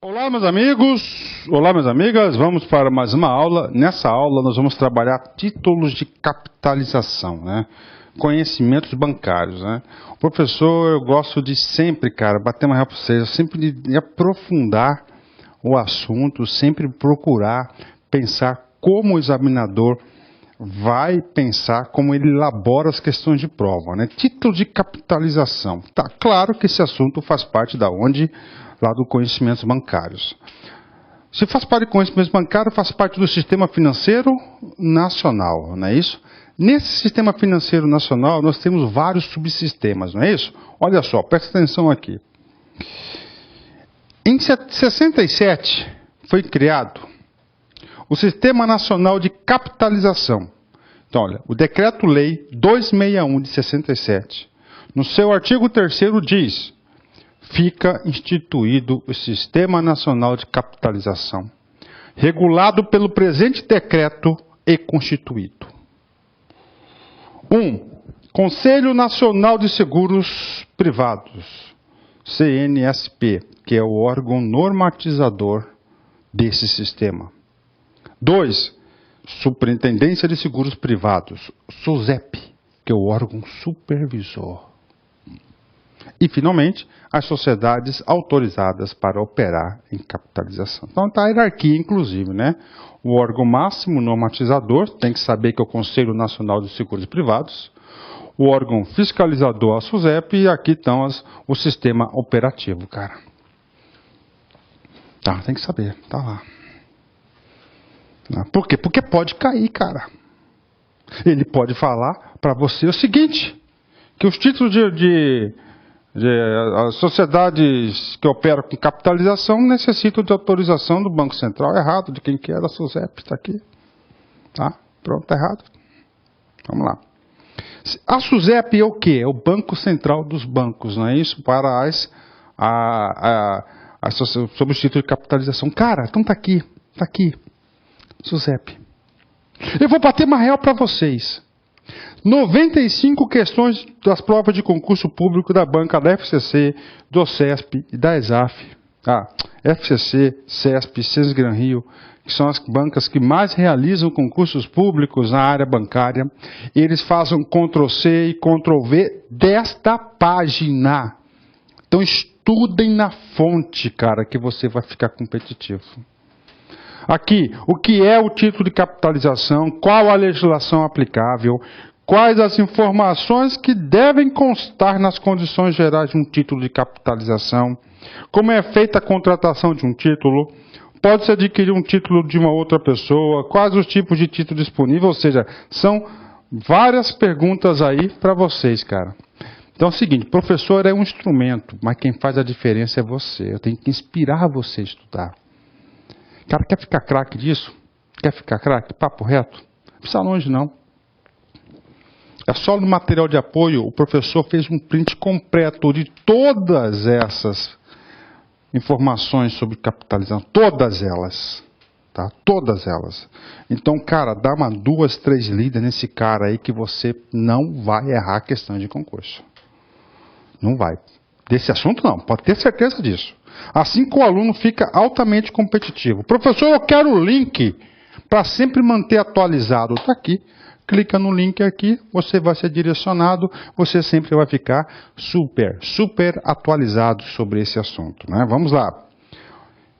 Olá, meus amigos! Olá, minhas amigas! Vamos para mais uma aula. Nessa aula, nós vamos trabalhar títulos de capitalização, né? Conhecimentos bancários, né? O professor, eu gosto de sempre, cara, bater uma real para vocês, sempre de aprofundar o assunto, sempre procurar pensar como o examinador vai pensar, como ele elabora as questões de prova, né? Título de capitalização. Tá claro que esse assunto faz parte da onde? Lá do conhecimentos bancários. Se faz parte do conhecimento bancário, faz parte do sistema financeiro nacional, não é isso? Nesse sistema financeiro nacional, nós temos vários subsistemas, não é isso? Olha só, presta atenção aqui. Em 67 foi criado o Sistema Nacional de Capitalização. Então, olha, o Decreto-Lei 261 de 67, no seu artigo 3º diz: fica instituído o Sistema Nacional de Capitalização, regulado pelo presente decreto e constituído. 1. Conselho Nacional de Seguros Privados, CNSP, que é o órgão normatizador desse sistema. 2. Superintendência de Seguros Privados, SUSEP, que é o órgão supervisor. E, finalmente, as sociedades autorizadas para operar em capitalização. Então, está a hierarquia, inclusive, né? O órgão máximo normatizador tem que saber que é o Conselho Nacional de Seguros Privados. O órgão fiscalizador, a SUSEP, e aqui estão o sistema operativo, cara. Tá, tem que saber, tá lá. Por quê? Porque pode cair, cara. Ele pode falar para você o seguinte, que os títulos as sociedades que operam com capitalização necessitam de autorização do Banco Central. Errado, de quem que era a SUSEP, está aqui. Tá? Pronto, está errado. Vamos lá. A SUSEP é o quê? É o Banco Central dos bancos, não é isso? Para sobre os títulos de capitalização. Cara, então está aqui. Está aqui. SUSEP. Eu vou bater uma real para vocês. 95 questões das provas de concurso público da banca da FCC, do CESP e da ESAF. FCC, CESP, Sesgran Rio, que são as bancas que mais realizam concursos públicos na área bancária. Eles fazem Ctrl+C e Ctrl+V desta página. Então estudem na fonte, cara, que você vai ficar competitivo. Aqui, o que é o título de capitalização, qual a legislação aplicável, quais as informações que devem constar nas condições gerais de um título de capitalização, como é feita a contratação de um título, pode-se adquirir um título de uma outra pessoa, quais os tipos de título disponível, ou seja, são várias perguntas aí para vocês, cara. Então é o seguinte, professor é um instrumento, mas quem faz a diferença é você, eu tenho que inspirar você a estudar. Cara, quer ficar craque disso? Quer ficar craque? Papo reto? Não precisa longe, não. É só no material de apoio, o professor fez um print completo de todas essas informações sobre capitalização. Todas elas. Tá? Todas elas. Então, cara, dá uma 2, 3 lidas nesse cara aí que você não vai errar a questão de concurso. Não vai. Desse assunto não, pode ter certeza disso. Assim que o aluno fica altamente competitivo. Professor, eu quero o link para sempre manter atualizado. Está aqui. Clica no link aqui, você vai ser direcionado, você sempre vai ficar super atualizado sobre esse assunto, né? Vamos lá.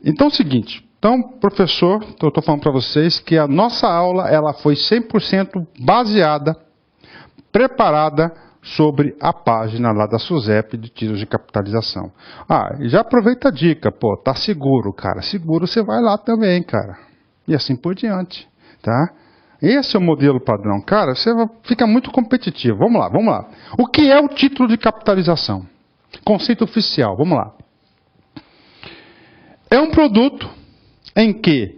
Então é o seguinte, professor, eu estou falando para vocês que a nossa aula ela foi 100% baseada, preparada sobre a página lá da SUSEP de títulos de capitalização. E já aproveita a dica, tá seguro, cara. Seguro você vai lá também, cara. E assim por diante, tá? Esse é o modelo padrão. Cara, você fica muito competitivo. Vamos lá. O que é o título de capitalização? Conceito oficial, vamos lá. É um produto em que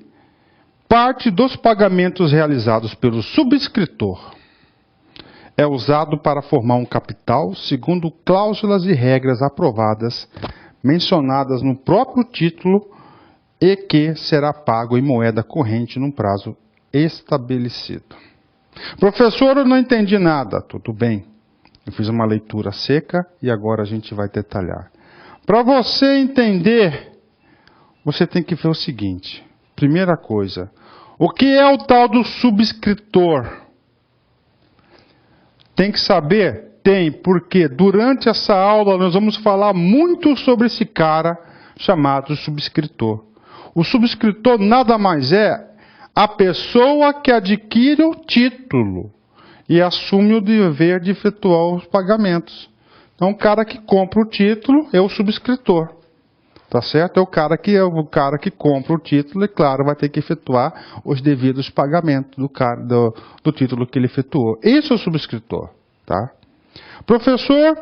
parte dos pagamentos realizados pelo subscritor é usado para formar um capital segundo cláusulas e regras aprovadas, mencionadas no próprio título e que será pago em moeda corrente num prazo estabelecido. Professor, eu não entendi nada. Tudo bem. Eu fiz uma leitura seca e agora a gente vai detalhar. Para você entender você tem que ver o seguinte. Primeira coisa, o que é o tal do subscritor? Tem que saber? Tem, porque durante essa aula nós vamos falar muito sobre esse cara chamado subscritor. O subscritor nada mais é a pessoa que adquire o título e assume o dever de efetuar os pagamentos. Então, o cara que compra o título é o subscritor. Tá certo? É o cara que compra o título e, claro, vai ter que efetuar os devidos pagamentos do título que ele efetuou. Esse é o subscritor. Tá? Professor,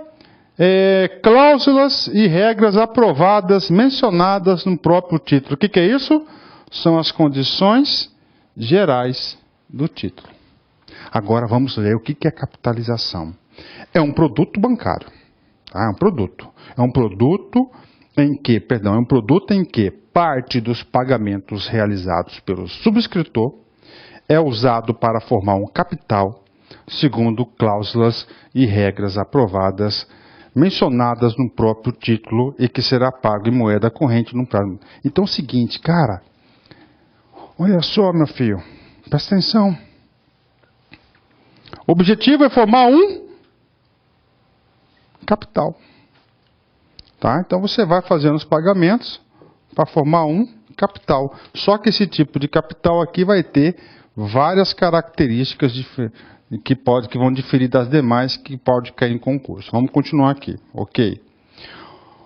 cláusulas e regras aprovadas, mencionadas no próprio título. O que é isso? São as condições gerais do título. Agora vamos ler o que é capitalização. É um produto bancário. Tá? É um produto em que parte dos pagamentos realizados pelo subscritor é usado para formar um capital, segundo cláusulas e regras aprovadas, mencionadas no próprio título e que será pago em moeda corrente no prazo. Então é o seguinte, cara, olha só, meu filho, presta atenção. O objetivo é formar um capital. Tá? Então você vai fazendo os pagamentos para formar um capital. Só que esse tipo de capital aqui vai ter várias características que vão diferir das demais que pode cair em concurso. Vamos continuar aqui, ok?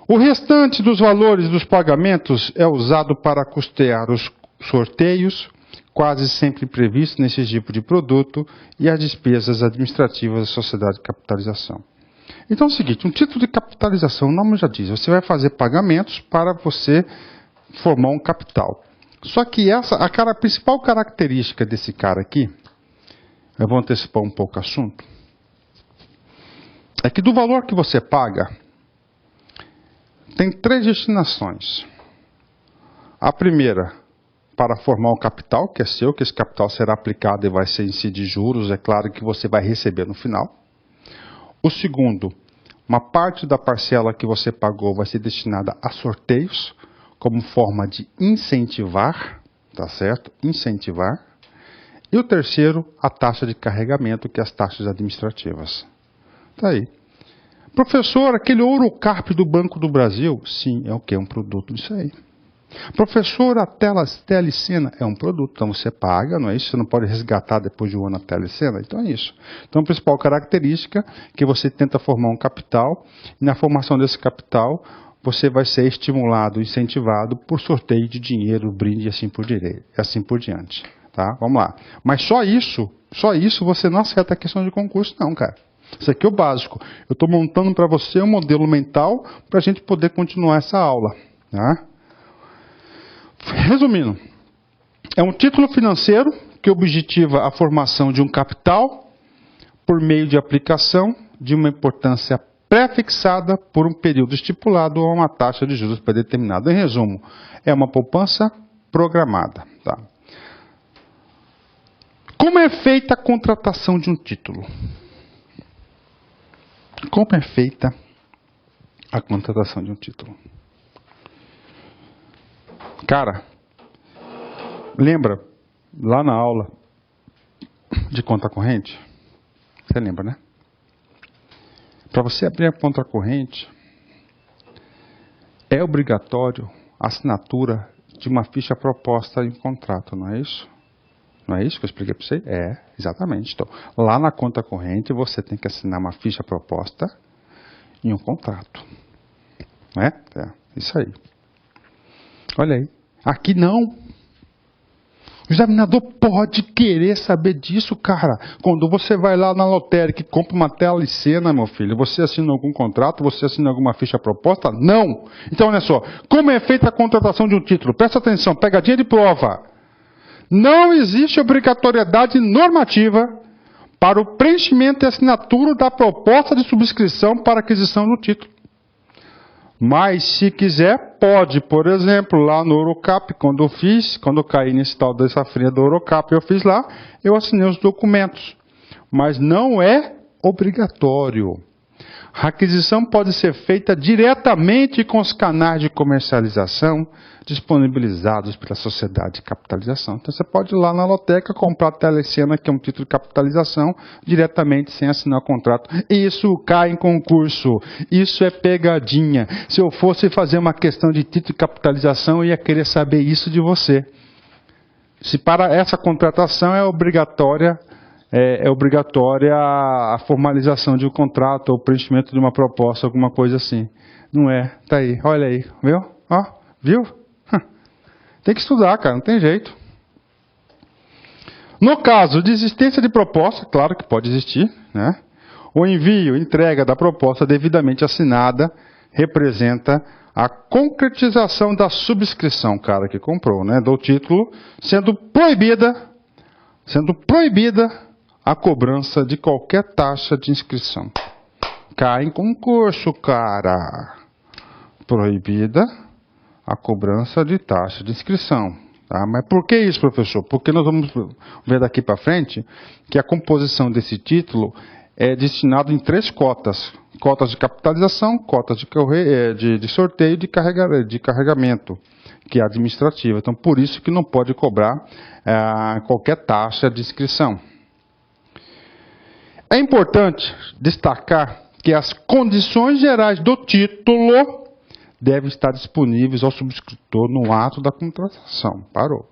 O restante dos valores dos pagamentos é usado para custear os sorteios, quase sempre previstos nesse tipo de produto, e as despesas administrativas da sociedade de capitalização. Então é o seguinte, um título de capitalização, o nome já diz, você vai fazer pagamentos para você formar um capital. Só que a principal característica desse cara aqui, eu vou antecipar um pouco o assunto, é que do valor que você paga, tem 3 destinações. A primeira, para formar um capital, que é seu, que esse capital será aplicado e vai ser em si de juros, é claro que você vai receber no final. O segundo, uma parte da parcela que você pagou vai ser destinada a sorteios, como forma de incentivar, tá certo? Incentivar. E o terceiro, a taxa de carregamento, que é as taxas administrativas. Tá aí. Professor, aquele Ourocap do Banco do Brasil? Sim, é o quê? Um produto disso aí. Professor, a telecena é um produto, então você paga, não é isso? Você não pode resgatar depois de um ano a telecena, então é isso. Então a principal característica é que você tenta formar um capital, e na formação desse capital, você vai ser estimulado, incentivado por sorteio de dinheiro, brinde e assim por diante. Tá? Vamos lá. Mas só isso você não acerta a questão de concurso não, cara. Isso aqui é o básico. Eu estou montando para você um modelo mental para a gente poder continuar essa aula. Tá? Resumindo, é um título financeiro que objetiva a formação de um capital por meio de aplicação de uma importância pré-fixada por um período estipulado ou uma taxa de juros pré-determinada. Em resumo, é uma poupança programada. Tá? Como é feita a contratação de um título? Como é feita a contratação de um título? Cara, lembra lá na aula de conta corrente? Você lembra, né? Para você abrir a conta corrente, é obrigatório a assinatura de uma ficha proposta em contrato, não é isso? Não é isso que eu expliquei para você? É, exatamente. Então, lá na conta corrente, você tem que assinar uma ficha proposta e um contrato. Não é? É, isso aí. Olha aí. Aqui não. O examinador pode querer saber disso, cara. Quando você vai lá na lotérica e compra uma telecena, meu filho, você assina algum contrato, você assina alguma ficha proposta? Não. Então, olha só. Como é feita a contratação de um título? Presta atenção, pegadinha de prova. Não existe obrigatoriedade normativa para o preenchimento e assinatura da proposta de subscrição para aquisição do título. Mas, se quiser, pode. Por exemplo, lá no Ourocap, quando eu caí nesse tal dessa fria do Ourocap, eu fiz lá, eu assinei os documentos. Mas não é obrigatório. A aquisição pode ser feita diretamente com os canais de comercialização disponibilizados pela sociedade de capitalização. Então você pode ir lá na loteca comprar a telecena, que é um título de capitalização, diretamente sem assinar o contrato. Isso cai em concurso. Isso é pegadinha. Se eu fosse fazer uma questão de título de capitalização, eu ia querer saber isso de você. Se para essa contratação é obrigatória a formalização de um contrato ou o preenchimento de uma proposta, alguma coisa assim. Não é? Tá aí, olha aí, viu? Ó, viu? Tem que estudar, cara, não tem jeito. No caso de existência de proposta, claro que pode existir, né? O envio, entrega da proposta devidamente assinada representa a concretização da subscrição, cara que comprou, né? Do título, sendo proibida a cobrança de qualquer taxa de inscrição. Cai em concurso, cara. Proibida a cobrança de taxa de inscrição. Tá? Mas por que isso, professor? Porque nós vamos ver daqui para frente que a composição desse título é destinado em 3 cotas. Cotas de capitalização, cotas de sorteio e de carregamento, que é administrativa. Então, por isso que não pode cobrar qualquer taxa de inscrição. É importante destacar que as condições gerais do título devem estar disponíveis ao subscritor no ato da contratação. Parou.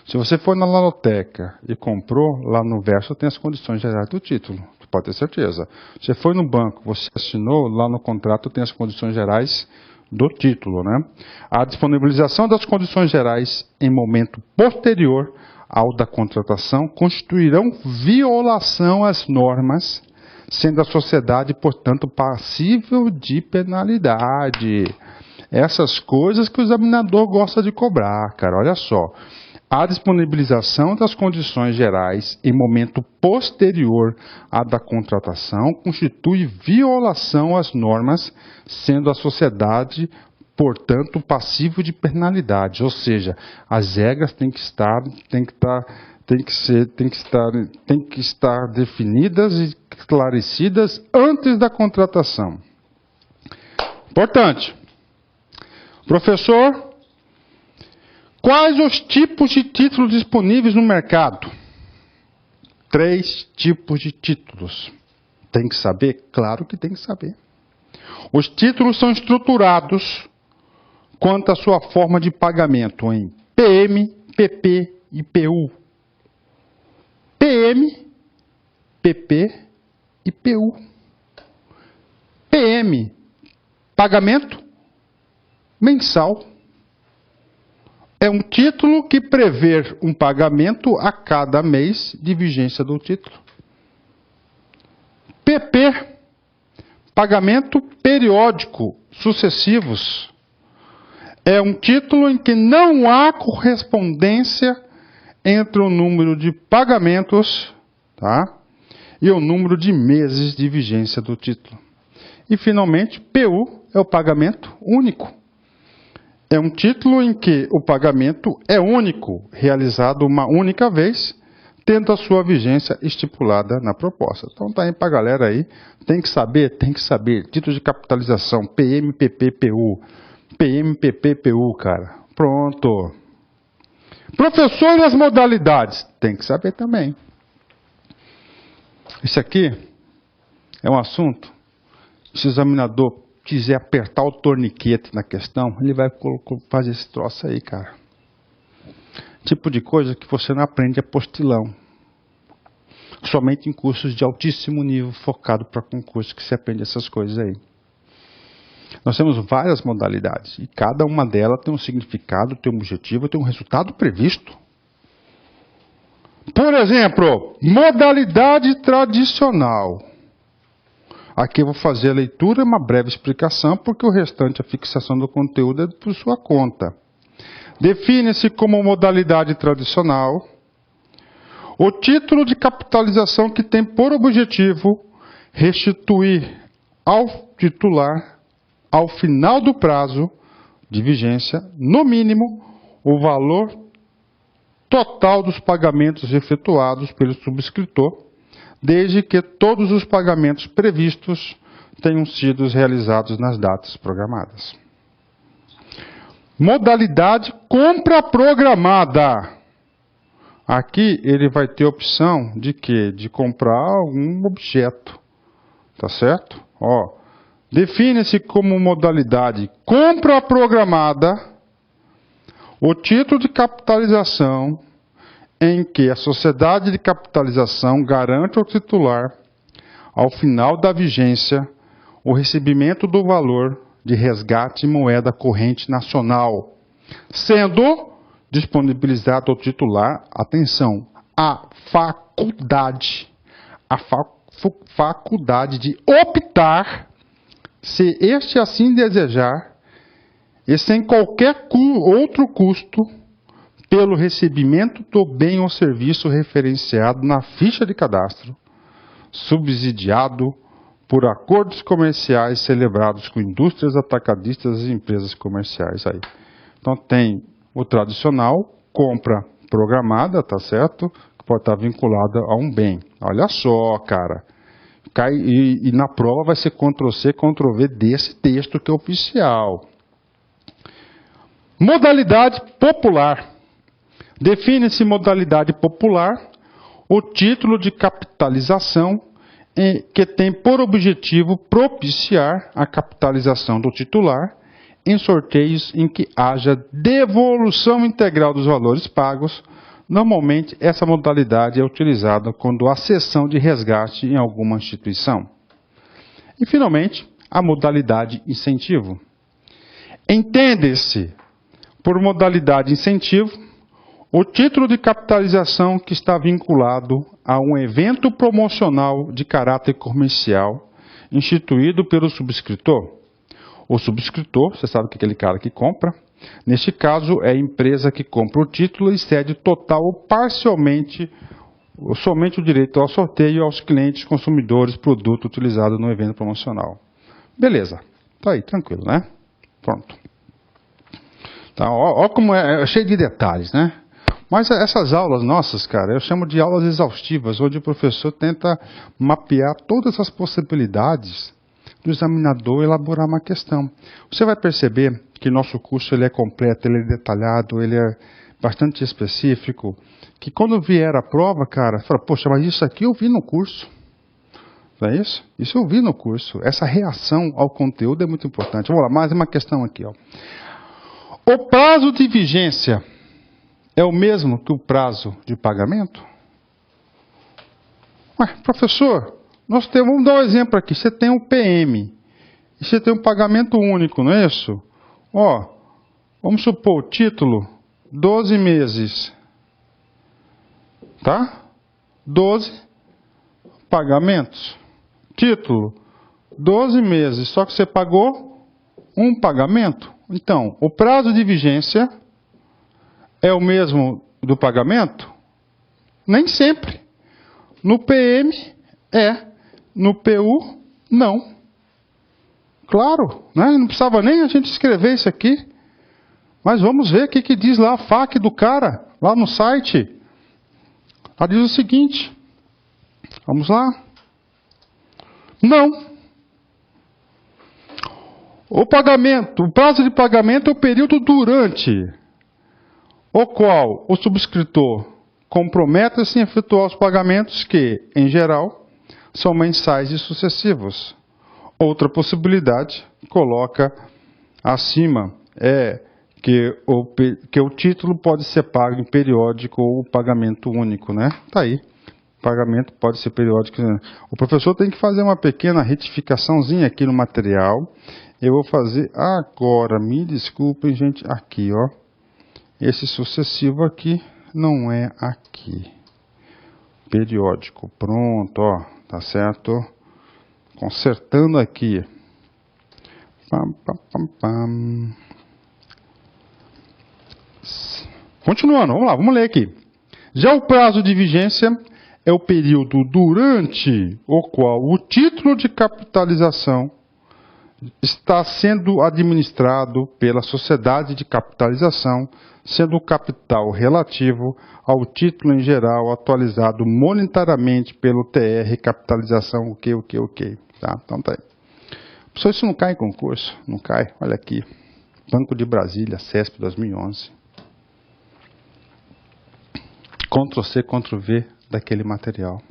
Se você for na loteca e comprou, lá no verso tem as condições gerais do título. Pode ter certeza. Se foi no banco, você assinou, lá no contrato tem as condições gerais do título, né? A disponibilização das condições gerais em momento posterior ao da contratação constituirão violação às normas, sendo a sociedade, portanto, passível de penalidade. Essas coisas que o examinador gosta de cobrar, cara, olha só. A disponibilização das condições gerais em momento posterior à da contratação constitui violação às normas, sendo a sociedade, portanto, passível de penalidade. Ou seja, as regras têm que estar definidas e esclarecidas antes da contratação. Importante. Professor, quais os tipos de títulos disponíveis no mercado? 3 tipos de títulos. Tem que saber? Claro que tem que saber. Os títulos são estruturados quanto à sua forma de pagamento em PM, PP e PU. PM, PP e PU. PM, pagamento mensal. É um título que prevê um pagamento a cada mês de vigência do título. PP, pagamento periódico sucessivos. É um título em que não há correspondência entre o número de pagamentos, tá, e o número de meses de vigência do título. E, finalmente, PU é o pagamento único. É um título em que o pagamento é único, realizado uma única vez, tendo a sua vigência estipulada na proposta. Então tá aí para a galera aí, tem que saber, título de capitalização, PM, PP, PU. PM, PP, PU, cara. Pronto. Professor, e as modalidades? Tem que saber também. Isso aqui é um assunto, se o examinador quiser apertar o torniquete na questão, ele vai fazer esse troço aí, cara. Tipo de coisa que você não aprende apostilão. Somente em cursos de altíssimo nível, focado para concurso, que se aprende essas coisas aí. Nós temos várias modalidades, e cada uma delas tem um significado, tem um objetivo, tem um resultado previsto. Por exemplo, modalidade tradicional. Aqui eu vou fazer a leitura e uma breve explicação, porque o restante, a fixação do conteúdo, é por sua conta. Define-se como modalidade tradicional o título de capitalização que tem por objetivo restituir ao titular, ao final do prazo de vigência, no mínimo, o valor total dos pagamentos efetuados pelo subscritor, desde que todos os pagamentos previstos tenham sido realizados nas datas programadas. Modalidade compra programada. Aqui ele vai ter opção de quê? De comprar algum objeto. Tá certo? Ó, define-se como modalidade compra programada o título de capitalização em que a sociedade de capitalização garante ao titular, ao final da vigência, o recebimento do valor de resgate em moeda corrente nacional, sendo disponibilizado ao titular, atenção, a faculdade de optar, se este assim desejar, e sem qualquer outro custo, pelo recebimento do bem ou serviço referenciado na ficha de cadastro, subsidiado por acordos comerciais celebrados com indústrias atacadistas e empresas comerciais. Aí. Então tem o tradicional, compra programada, tá certo? Que pode estar vinculada a um bem. Olha só, cara. E na prova vai ser Ctrl+C, Ctrl+V desse texto que é oficial. Modalidade popular. Define-se modalidade popular o título de capitalização que tem por objetivo propiciar a capitalização do titular em sorteios em que haja devolução integral dos valores pagos. Normalmente, essa modalidade é utilizada quando há cessão de resgate em alguma instituição. E, finalmente, a modalidade incentivo. Entende-se por modalidade incentivo o título de capitalização que está vinculado a um evento promocional de caráter comercial instituído pelo subscritor. O subscritor, você sabe que é aquele cara que compra. Neste caso, é a empresa que compra o título e cede total ou parcialmente, ou somente o direito ao sorteio aos clientes consumidores produto utilizado no evento promocional. Beleza. Tá aí, tranquilo, né? Pronto. Tá, ó como é cheio de detalhes, né? Mas essas aulas nossas, cara, eu chamo de aulas exaustivas, onde o professor tenta mapear todas as possibilidades do examinador elaborar uma questão. Você vai perceber que nosso curso ele é completo, ele é detalhado, ele é bastante específico, que quando vier a prova, cara, fala, poxa, mas isso aqui eu vi no curso. Não é isso? Isso eu vi no curso. Essa reação ao conteúdo é muito importante. Vamos lá, mais uma questão aqui, ó. O prazo de vigência é o mesmo que o prazo de pagamento? Ué, professor, vamos dar um exemplo aqui. Você tem um PM e você tem um pagamento único, não é isso? Ó, vamos supor o título, 12 meses. Tá? 12 pagamentos. Título, 12 meses, só que você pagou um pagamento. Então, o prazo de vigência é o mesmo do pagamento? Nem sempre. No PM, é. No PU, não. Claro, né? Não precisava nem a gente escrever isso aqui. Mas vamos ver o que diz lá a FAQ do cara, lá no site. Ela diz o seguinte. Vamos lá. Não. O prazo de pagamento é o período durante o qual o subscritor compromete-se em efetuar os pagamentos que, em geral, são mensais e sucessivos. Outra possibilidade, coloca acima, é que o título pode ser pago em periódico ou pagamento único, né? Tá aí. Pagamento pode ser periódico. O professor tem que fazer uma pequena retificaçãozinha aqui no material. Eu vou fazer agora. Me desculpem, gente. Aqui, ó. Esse sucessivo aqui não é aqui. Periódico. Pronto, ó. Tá certo? Consertando aqui. Continuando, vamos lá, vamos ler aqui. Já o prazo de vigência é o período durante o qual o título de capitalização está sendo administrado pela sociedade de capitalização, sendo o capital relativo ao título em geral atualizado monetariamente pelo TR capitalização, ok. Tá? Então tá aí. Professor, isso não cai em concurso? Não cai. Olha aqui. Banco de Brasília, CESP 2011. Ctrl+C, Ctrl+V daquele material.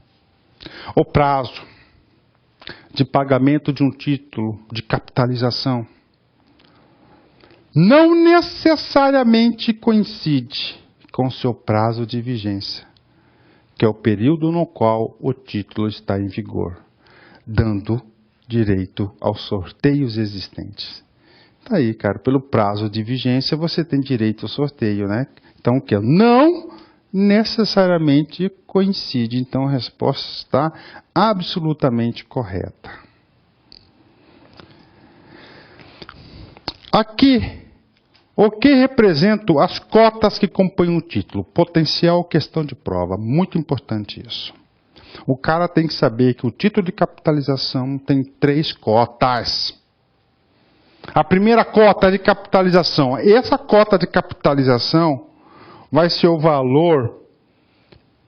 O prazo de pagamento de um título de capitalização não necessariamente coincide com seu prazo de vigência, que é o período no qual o título está em vigor, dando direito aos sorteios existentes. Tá aí, cara, pelo prazo de vigência você tem direito ao sorteio, né? Então, o que? Não necessariamente coincide. Então, a resposta está absolutamente correta. Aqui, o que representam as cotas que compõem o título? Potencial questão de prova. Muito importante isso. O cara tem que saber que o título de capitalização tem 3 cotas. A primeira cota de capitalização. Essa cota de capitalização vai ser o valor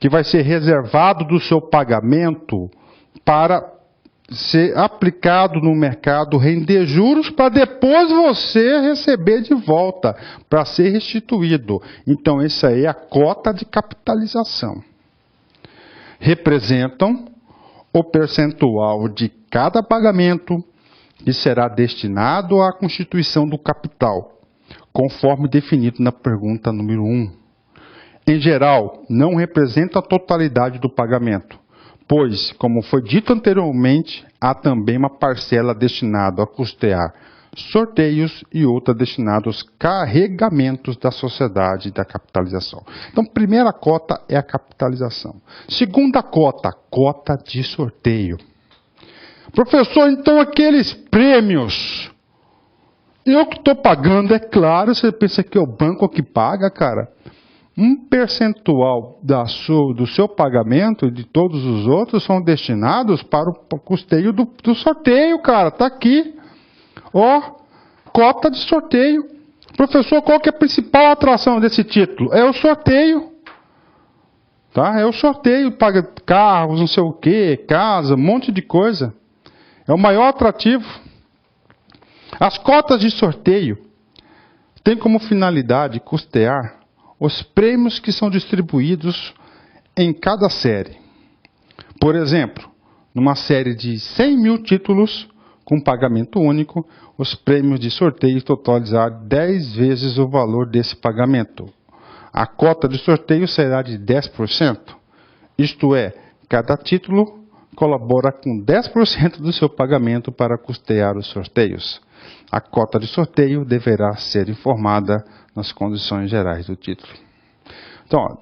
que vai ser reservado do seu pagamento para ser aplicado no mercado, render juros para depois você receber de volta, para ser restituído. Então, essa aí é a cota de capitalização. Representam o percentual de cada pagamento que será destinado à constituição do capital, conforme definido na pergunta número 1. Em geral, não representa a totalidade do pagamento, pois, como foi dito anteriormente, há também uma parcela destinada a custear sorteios e outra destinada aos carregamentos da sociedade da capitalização. Então, primeira cota é a capitalização. Segunda cota, cota de sorteio. Professor, então aqueles prêmios, eu que estou pagando, é claro, você pensa que é o banco que paga, cara? Um percentual do seu pagamento e de todos os outros são destinados para o custeio do sorteio, cara. Está aqui. Ó, cota de sorteio. Professor, qual que é a principal atração desse título? É o sorteio. Tá? É o sorteio. Paga carros, não sei o quê, casa, um monte de coisa. É o maior atrativo. As cotas de sorteio têm como finalidade custear os prêmios que são distribuídos em cada série. Por exemplo, numa série de 100 mil títulos com pagamento único, os prêmios de sorteio totalizarão 10 vezes o valor desse pagamento. A cota de sorteio será de 10%. Isto é, cada título colabora com 10% do seu pagamento para custear os sorteios. A cota de sorteio deverá ser informada nas condições gerais do título. Então,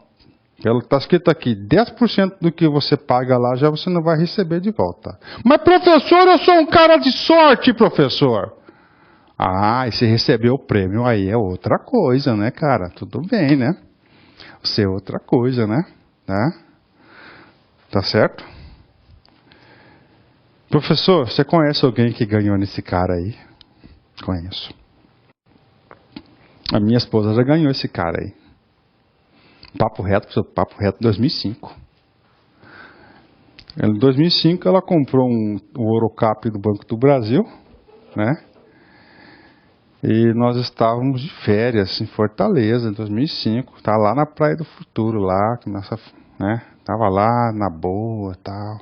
está escrito aqui, 10% do que você paga lá já você não vai receber de volta. Mas professor, eu sou um cara de sorte, professor. Ah, e se recebeu o prêmio aí é outra coisa, né, cara? Tudo bem, né? Você é outra coisa, né? Tá certo? Professor, você conhece alguém que ganhou nesse cara aí? Conheço. A minha esposa já ganhou esse cara aí. Papo reto 2005. Em 2005 ela comprou um Orocap do Banco do Brasil, né? E nós estávamos de férias em Fortaleza em 2005. Tá lá na Praia do Futuro lá, né? Tava lá na boa, tal.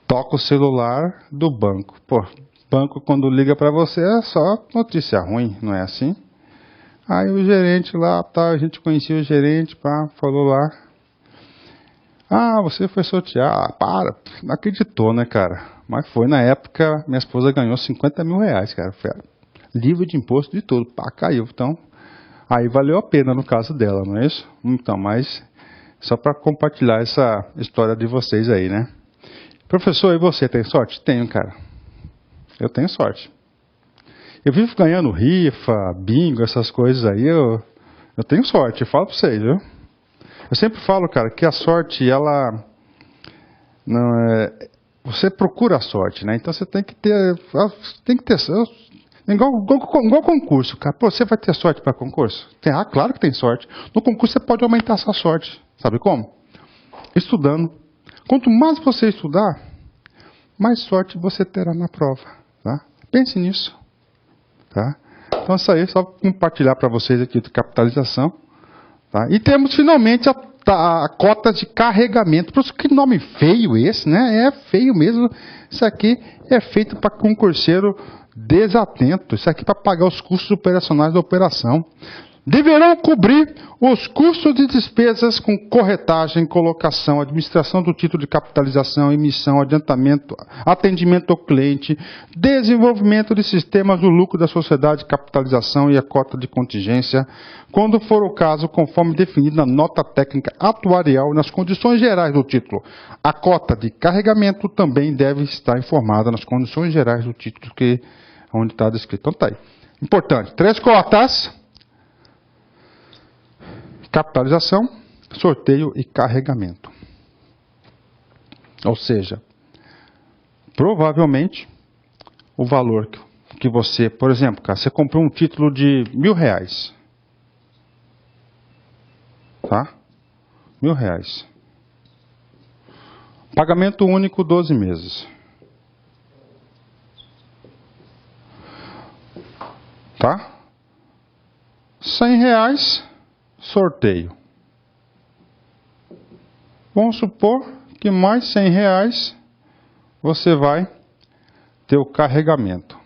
Toca o celular do banco. Pô, banco quando liga para você é só notícia ruim, não é assim? Aí o gerente lá, tá, a gente conhecia o gerente, pá, falou lá. Ah, você foi sortear. Ah, para, não acreditou, né, cara? Mas foi, na época, minha esposa ganhou 50 mil reais, cara. Foi livre de imposto de tudo, pá, caiu. Então, aí valeu a pena no caso dela, não é isso? Então, mas só para compartilhar essa história de vocês aí, né? Professor, e você tem sorte? Tenho, cara. Eu tenho sorte. Eu vivo ganhando rifa, bingo, essas coisas aí, eu tenho sorte, eu falo para vocês, viu? Eu sempre falo, cara, que a sorte, ela não é, você procura a sorte, né? Então você tem que ter igual concurso, cara. Pô, você vai ter sorte para concurso? Claro que tem sorte. No concurso você pode aumentar essa sorte, sabe como? Estudando. Quanto mais você estudar, mais sorte você terá na prova. Tá? Pense nisso. Tá? Então isso aí, só compartilhar para vocês aqui de capitalização. Tá? E temos finalmente a cota de carregamento. Por isso que nome feio esse, né? É feio mesmo. Isso aqui é feito para concurseiro desatento. Isso aqui é para pagar os custos operacionais da operação. Deverão cobrir os custos de despesas com corretagem, colocação, administração do título de capitalização, emissão, adiantamento, atendimento ao cliente, desenvolvimento de sistemas do lucro da sociedade, capitalização e a cota de contingência, quando for o caso, conforme definido na nota técnica atuarial e nas condições gerais do título. A cota de carregamento também deve estar informada nas condições gerais do título, onde está descrito. Então tá aí. Importante, 3 cotas: capitalização, sorteio e carregamento. Ou seja, provavelmente, o valor que você, por exemplo, cara, você comprou um título de R$1.000. Tá? R$1.000. Pagamento único, 12 meses. Tá? R$100. Sorteio. Vamos supor que mais R$100 você vai ter o carregamento.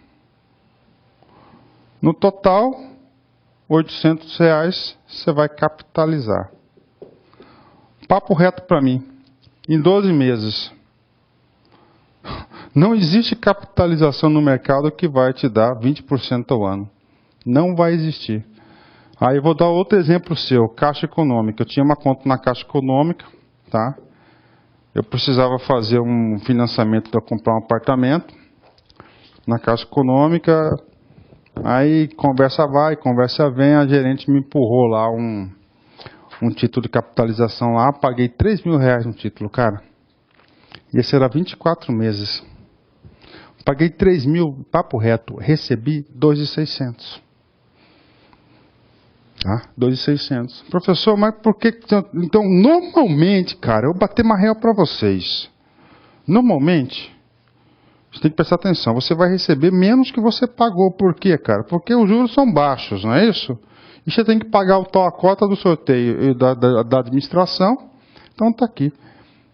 No total, R$800 você vai capitalizar. Papo reto para mim. Em 12 meses. Não existe capitalização no mercado que vai te dar 20% ao ano. Não vai existir. Aí eu vou dar outro exemplo seu, Caixa Econômica. Eu tinha uma conta na Caixa Econômica, tá? Eu precisava fazer um financiamento para comprar um apartamento na Caixa Econômica. Aí conversa vai, conversa vem, a gerente me empurrou lá um título de capitalização lá, paguei R$3.000 no título, cara. E esse era 24 meses. Paguei 3.000, papo reto, recebi 2.600. Tá? 2.600. Professor, mas por que... Então, normalmente, cara, eu vou bater uma real para vocês. Normalmente, você tem que prestar atenção, você vai receber menos que você pagou. Por quê, cara? Porque os juros são baixos, não é isso? E você tem que pagar a cota do sorteio e da administração. Então, tá aqui.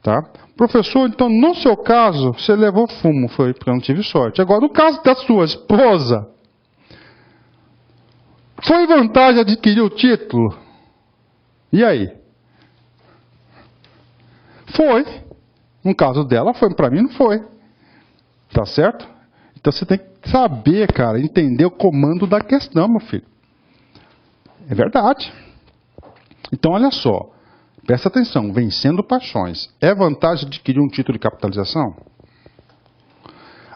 Tá? Professor, então, no seu caso, você levou fumo, foi porque eu não tive sorte. Agora, no caso da sua esposa... Foi vantagem adquirir o título? E aí? Foi. No caso dela, foi. Para mim, não foi. Tá certo? Então você tem que saber, cara, entender o comando da questão, meu filho. É verdade. Então, olha só. Presta atenção. Vencendo paixões. É vantagem adquirir um título de capitalização?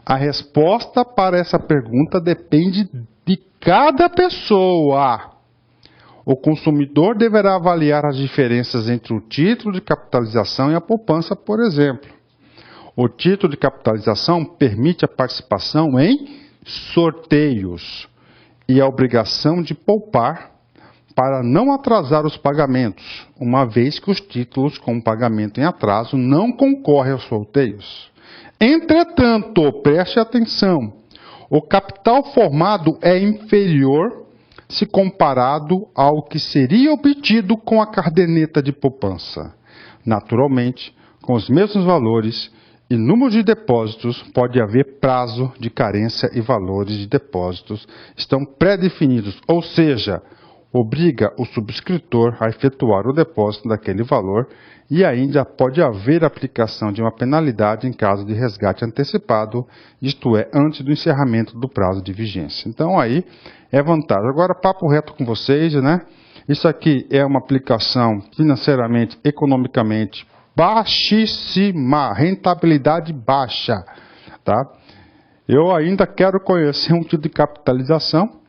A resposta para essa pergunta depende de cada pessoa. O consumidor deverá avaliar as diferenças entre o título de capitalização e a poupança, por exemplo. O título de capitalização permite a participação em sorteios e a obrigação de poupar para não atrasar os pagamentos, uma vez que os títulos com pagamento em atraso não concorrem aos sorteios. Entretanto, preste atenção, o capital formado é inferior se comparado ao que seria obtido com a caderneta de poupança. Naturalmente, com os mesmos valores e número de depósitos, pode haver prazo de carência e valores de depósitos estão pré-definidos, ou seja, obriga o subscritor a efetuar o depósito daquele valor e ainda pode haver aplicação de uma penalidade em caso de resgate antecipado, isto é, antes do encerramento do prazo de vigência. Então aí é vantagem. Agora, papo reto com vocês, né? Isso aqui é uma aplicação financeiramente, economicamente baixíssima, rentabilidade baixa, tá? Eu ainda quero conhecer um tipo de capitalização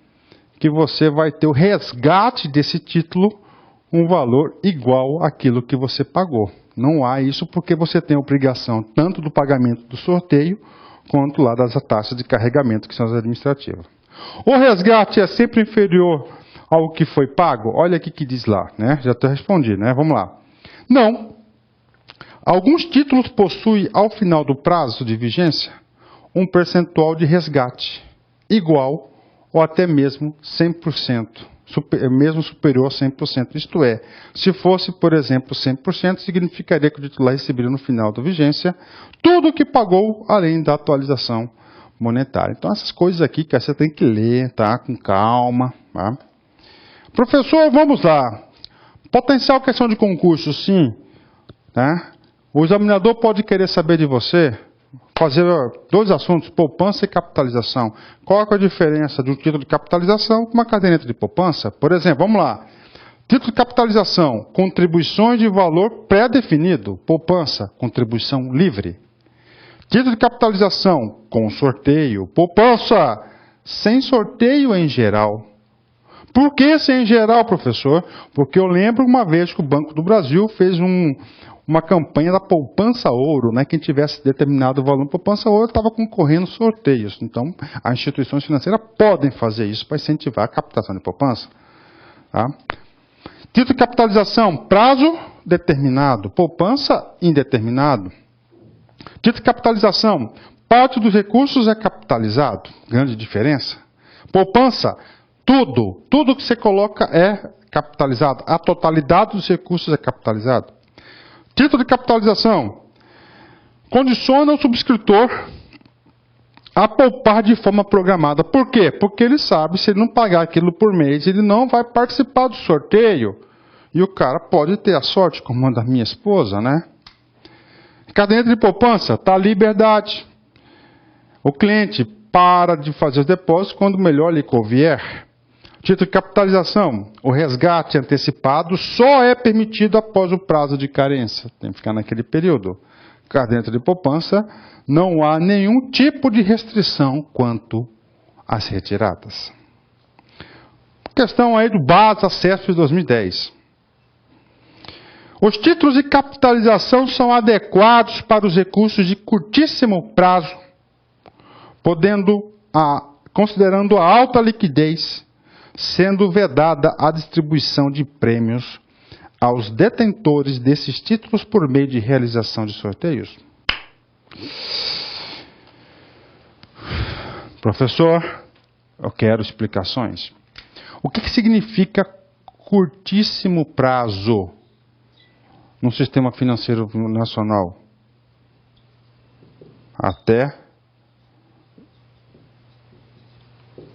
que você vai ter o resgate desse título um valor igual àquilo que você pagou. Não há isso porque você tem a obrigação tanto do pagamento do sorteio quanto lá das taxas de carregamento que são as administrativas. O resgate é sempre inferior ao que foi pago? Olha aqui que diz lá, né? Já te respondi, né? Vamos lá. Não. Alguns títulos possuem, ao final do prazo de vigência, um percentual de resgate igual ou até mesmo 100%, mesmo superior a 100%. Isto é, se fosse, por exemplo, 100%, significaria que o titular receberia no final da vigência tudo o que pagou, além da atualização monetária. Então, essas coisas aqui que você tem que ler, tá? Com calma. Tá? Professor, vamos lá. Potencial questão de concurso, sim. Tá? O examinador pode querer saber de você, fazer dois assuntos, poupança e capitalização. Qual é a diferença de um título de capitalização com uma caderneta de poupança? Por exemplo, vamos lá. Título de capitalização, contribuições de valor pré-definido. Poupança, contribuição livre. Título de capitalização, com sorteio. Poupança, sem sorteio em geral. Por que sem geral, professor? Porque eu lembro uma vez que o Banco do Brasil fez uma campanha da poupança ouro, né? Quem tivesse determinado valor de poupança ouro estava concorrendo sorteios. Então, as instituições financeiras podem fazer isso para incentivar a captação de poupança. Tá? Título de capitalização, prazo determinado. Poupança, indeterminado. Título de capitalização, parte dos recursos é capitalizado. Grande diferença. Poupança, tudo que você coloca é capitalizado. A totalidade dos recursos é capitalizado. Título de capitalização, condiciona o subscritor a poupar de forma programada. Por quê? Porque ele sabe, se ele não pagar aquilo por mês, ele não vai participar do sorteio. E o cara pode ter a sorte, como a da minha esposa, né? Caderneta de poupança, está a liberdade. O cliente para de fazer os depósitos quando o melhor lhe convier. Título de capitalização, o resgate antecipado só é permitido após o prazo de carência. Tem que ficar naquele período. Caderneta de poupança, não há nenhum tipo de restrição quanto às retiradas. Questão aí do BASA CESP de 2010. Os títulos de capitalização são adequados para os recursos de curtíssimo prazo, considerando a alta liquidez, sendo vedada a distribuição de prêmios aos detentores desses títulos por meio de realização de sorteios. Professor, eu quero explicações. O que significa curtíssimo prazo no sistema financeiro nacional? Até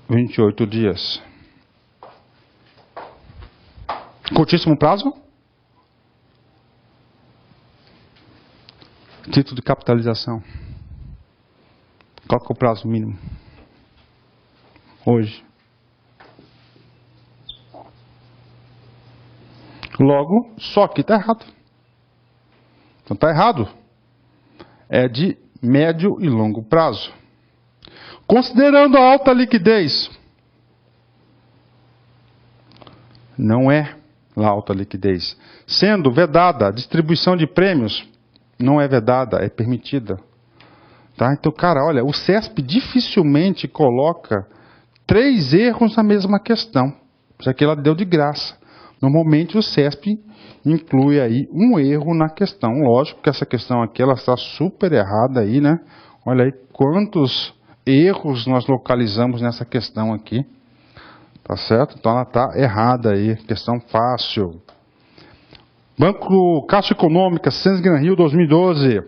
28 dias. Curtíssimo prazo? Título de capitalização. Qual que é o prazo mínimo? Hoje. Logo, só que está errado. Então está errado. É de médio e longo prazo. Considerando a alta liquidez. Não é a alta liquidez. Sendo vedada a distribuição de prêmios, não é vedada, é permitida. Tá? Então, cara, olha, o CESP dificilmente coloca 3 erros na mesma questão. Isso aqui ela deu de graça. Normalmente o CESP inclui aí um erro na questão. Lógico que essa questão aqui ela está super errada aí, né? Olha aí quantos erros nós localizamos nessa questão aqui. Tá certo? Então ela está errada aí. Questão fácil. Banco Caixa Econômica, Sens Gran Rio 2012.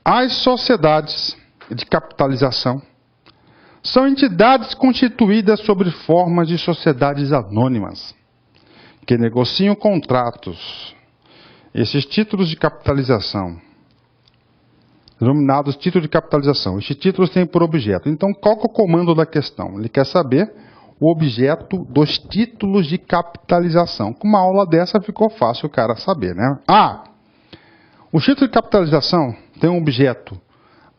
As sociedades de capitalização são entidades constituídas sob formas de sociedades anônimas, que negociam contratos. Esses títulos de capitalização, denominados títulos de capitalização, esses títulos têm por objeto. Então, qual que é o comando da questão? Ele quer saber o objeto dos títulos de capitalização. Com uma aula dessa ficou fácil o cara saber, né? O título de capitalização tem um objeto: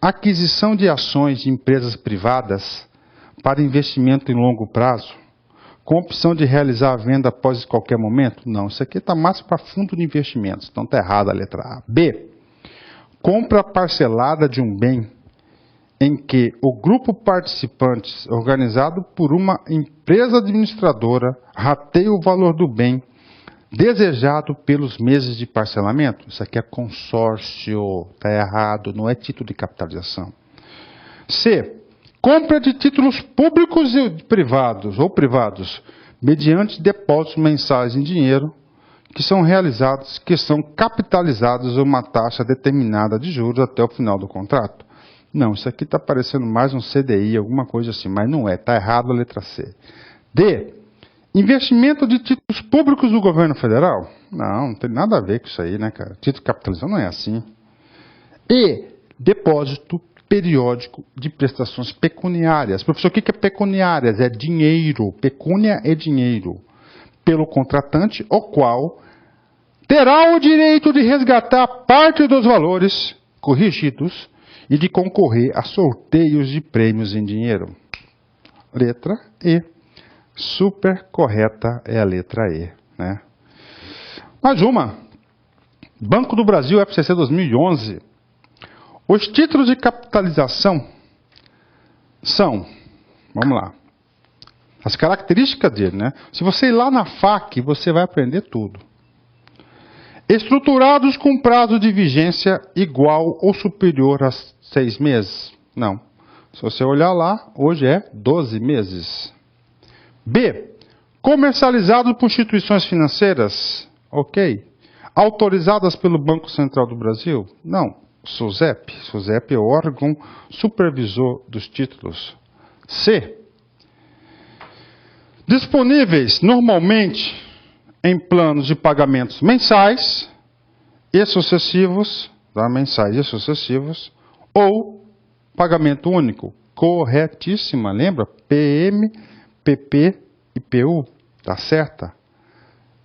aquisição de ações de empresas privadas para investimento em longo prazo, com opção de realizar a venda após qualquer momento? Não, isso aqui está mais para fundo de investimentos, então está errada a letra A. B, compra parcelada de um bem em que o grupo participantes, organizado por uma empresa administradora, rateia o valor do bem desejado pelos meses de parcelamento. Isso aqui é consórcio, está errado, não é título de capitalização. C. Compra de títulos públicos e privados, mediante depósitos mensais em dinheiro, que são capitalizados a uma taxa determinada de juros até o final do contrato. Não, isso aqui está parecendo mais um CDI, alguma coisa assim, mas não é, está errado a letra C. D. Investimento de títulos públicos do governo federal? Não tem nada a ver com isso aí, né, cara? Título capitalizado não é assim. E. Depósito periódico de prestações pecuniárias. Professor, o que é pecuniárias? É dinheiro. Pecúnia é dinheiro. Pelo contratante, o qual terá o direito de resgatar parte dos valores corrigidos e de concorrer a sorteios de prêmios em dinheiro. Letra E. Super correta é a letra E, né? Mais uma. Banco do Brasil, FCC 2011. Os títulos de capitalização são, vamos lá, as características dele, né? Se você ir lá na FAQ, você vai aprender tudo. Estruturados com prazo de vigência igual ou superior a 6 meses? Não. Se você olhar lá, hoje é 12 meses. B. Comercializados por instituições financeiras? Ok. Autorizadas pelo Banco Central do Brasil? Não. SUSEP. SUSEP é o órgão supervisor dos títulos. C. Disponíveis normalmente em planos de pagamentos mensais e sucessivos, tá? Mensais e sucessivos, ou pagamento único. Corretíssima, lembra? PM, PP e PU, tá certa?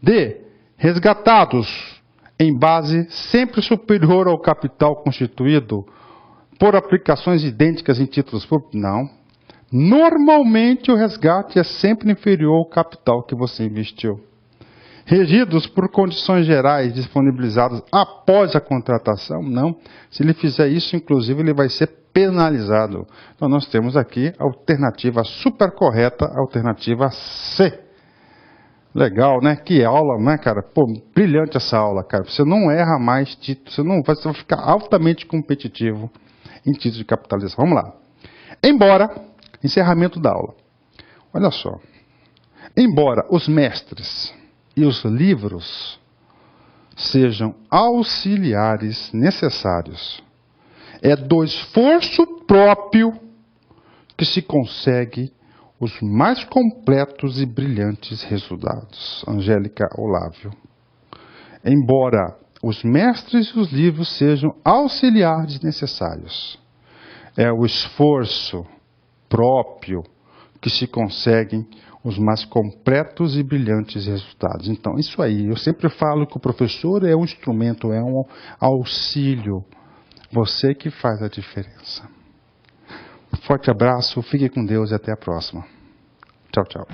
D. Resgatados em base sempre superior ao capital constituído por aplicações idênticas em títulos públicos? Não. Normalmente o resgate é sempre inferior ao capital que você investiu. Regidos por condições gerais disponibilizadas após a contratação? Não. Se ele fizer isso, inclusive, ele vai ser penalizado. Então nós temos aqui a alternativa super correta, a alternativa C. Legal, né? Que aula, né, cara? Pô, brilhante essa aula, cara. Você não erra mais título, você vai ficar altamente competitivo em título de capitalização. Vamos lá. Embora, encerramento da aula. Olha só. Embora os mestres e os livros sejam auxiliares necessários, é do esforço próprio que se consegue os mais completos e brilhantes resultados. Angélica Olávio. Embora os mestres e os livros sejam auxiliares necessários, é o esforço próprio que se conseguem os mais completos e brilhantes resultados. Então, isso aí, eu sempre falo que o professor é um instrumento, é um auxílio. Você que faz a diferença. Um forte abraço, fique com Deus e até a próxima. Tchau, tchau.